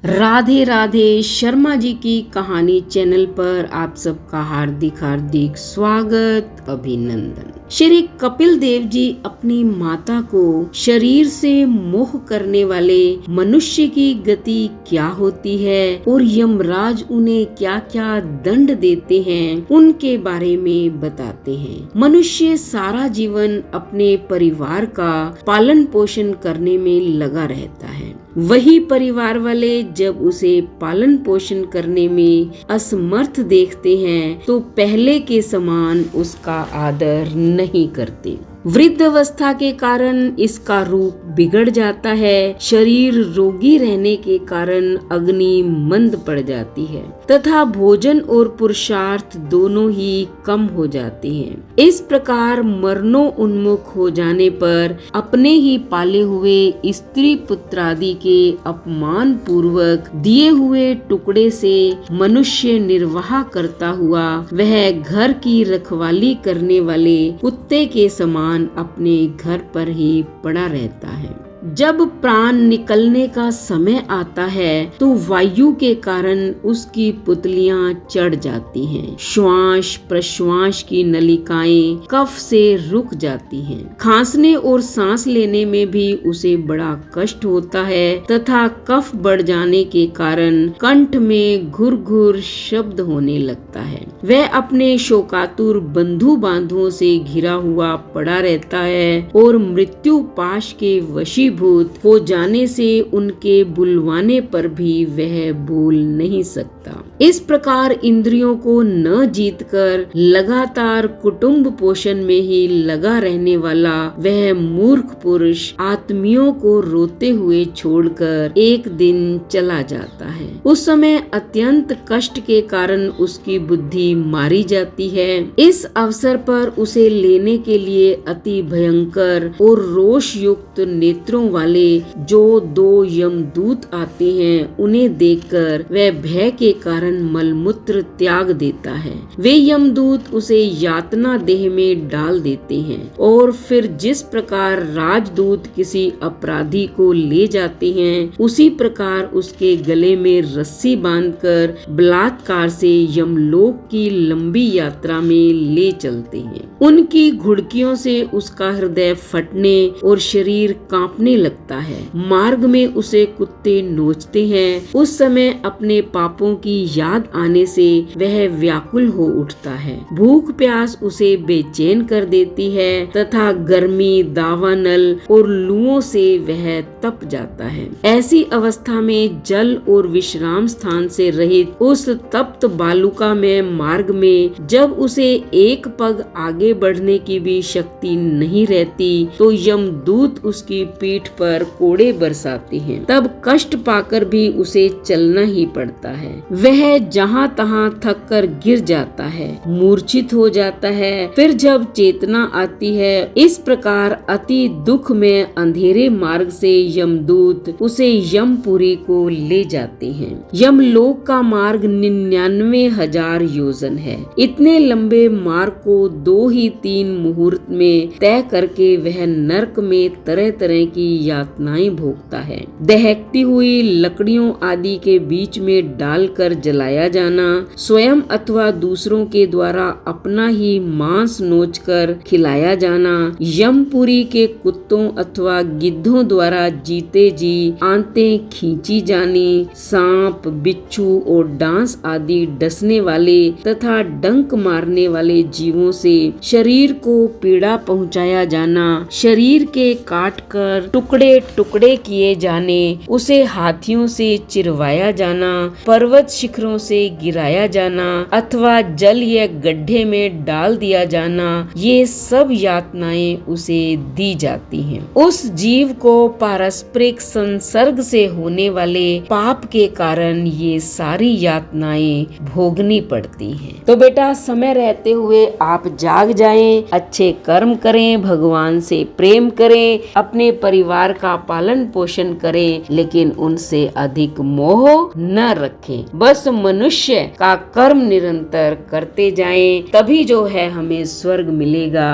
राधे राधे। शर्मा जी की कहानी चैनल पर आप सबका हार्दिक हार्दिक स्वागत, अभिनंदन। श्री कपिल देव जी अपनी माता को शरीर से मोह करने वाले मनुष्य की गति क्या होती है और यमराज उन्हें क्या क्या दंड देते हैं, उनके बारे में बताते हैं। मनुष्य सारा जीवन अपने परिवार का पालन पोषण करने में लगा रहता है। वही परिवार वाले जब उसे पालन पोषण करने में असमर्थ देखते हैं तो पहले के समान उसका आदर नहीं करते। वृद्ध अवस्था के कारण इसका रूप बिगड़ जाता है। शरीर रोगी रहने के कारण अग्नि मंद पड़ जाती है तथा भोजन और पुरुषार्थ दोनों ही कम हो जाते हैं। इस प्रकार मरणो उन्मुख हो जाने पर अपने ही पाले हुए स्त्री पुत्र आदि के अपमान पूर्वक दिए हुए टुकड़े से मनुष्य निर्वाह करता हुआ वह घर की रखवाली करने वाले कुत्ते के समान अपने घर पर ही पड़ा रहता है। जब प्राण निकलने का समय आता है तो वायु के कारण उसकी पुतलियां चढ़ जाती हैं। श्वास प्रश्वास की नलिकाएं कफ से रुक जाती हैं। खांसने और सांस लेने में भी उसे बड़ा कष्ट होता है तथा कफ बढ़ जाने के कारण कंठ में घुर घुर शब्द होने लगता है। वह अपने शोकातुर बंधु बांधुओं से घिरा हुआ पड़ा रहता है और मृत्यु पाश के वशीभूत हो जाने से उनके बुलवाने पर भी वह बोल नहीं सकता। इस प्रकार इंद्रियों को न जीतकर लगातार कुटुंब पोषण में ही लगा रहने वाला वह मूर्ख पुरुष आत्मियों को रोते हुए छोड़कर एक दिन चला जाता है। उस समय अत्यंत कष्ट के कारण उसकी बुद्धि मारी जाती है। इस अवसर पर उसे लेने के लिए अति भयंकर और रोष युक्त नेत्रों वाले जो दो यमदूत आते हैं, उन्हें देखकर वह भय के कारण मलमूत्र त्याग देता है। वे यमदूत उसे यातना देह में डाल देते हैं और फिर जिस प्रकार राजदूत किसी अपराधी को ले जाते हैं, उसी प्रकार उसके गले में रस्सी बांधकर बलात्कार से यमलोक की लंबी यात्रा में ले चलते हैं। उनकी घुड़कियों से उसका हृदय फटने और शरीर कांपने लगता है। मार्ग में उसे कुत्ते नोचते हैं। उस समय अपने पापों की याद आने से वह व्याकुल हो उठता है। भूख प्यास उसे बेचैन कर देती है तथा गर्मी, दावानल और लुओं से वह तप जाता है। ऐसी अवस्था में जल और विश्राम स्थान से रहित उस तप्त बालुका में मार्ग में जब उसे एक पग आगे बढ़ने की भी शक्ति नहीं रहती तो यमदूत उसकी पीठ पर कोड़े बरसाते हैं। तब कष्ट पाकर भी उसे चलना ही पड़ता है। वह जहाँ तहाँ थक कर गिर जाता है, मूर्छित हो जाता है। फिर जब चेतना आती है, इस प्रकार अति दुख में अंधेरे मार्ग से यमदूत उसे यमपुरी को ले जाते हैं। यमलोक का मार्ग 99,000 योजन है। इतने लंबे मार्ग को 2 ही 3 मुहूर्त में तय करके वह नरक में तरह तरह की यातनाएं भोगता है। दहकती हुई लकड़ियों आदि के बीच में डालकर जलाया जाना, स्वयं अथवा दूसरों के द्वारा अपना ही मांस नोचकर खिलाया जाना, यमपुरी के कुत्तों अथवा गिद्धों द्वारा जीते जी आंतें खींची जानी, सांप, बिच्छू और डांस आदि डसने वाले तथा डंक मारने वाले जीवों से शरीर को पीड़ा पहुंचाया जाना, शरीर के काट कर टुकड़े टुकड़े किए जाने, उसे हाथियों से चिरवाया जाना, पर्वत शिखरों से गिराया जाना अथवा जल या गड्ढे में डाल दिया जाना, ये सब यातनाएं उसे दी जाती हैं। उस जीव को पारस्परिक संसर्ग से होने वाले पाप के कारण ये सारी यातनाएं भोगनी पड़ती हैं। तो बेटा, समय रहते हुए आप जाग जाएं, अच्छे कर्म करें, भगवान से प्रेम करें, अपने परिवार परिवार का पालन पोषण करें, लेकिन उनसे अधिक मोह न रखें। बस मनुष्य का कर्म निरंतर करते जाएं, तभी जो है हमें स्वर्ग मिलेगा,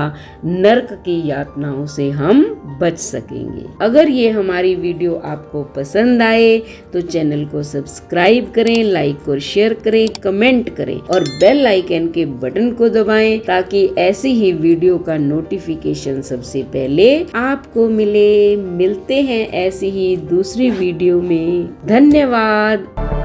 नरक की यातनाओं से हम बच सकेंगे। अगर ये हमारी वीडियो आपको पसंद आए तो चैनल को सब्सक्राइब करें, लाइक और शेयर करें, कमेंट करें और बेल आइकन के बटन को दबाएं ताकि ऐसी ही वीडियो का नोटिफिकेशन सबसे पहले आपको मिले। मिलते हैं ऐसी ही दूसरी वीडियो में। धन्यवाद।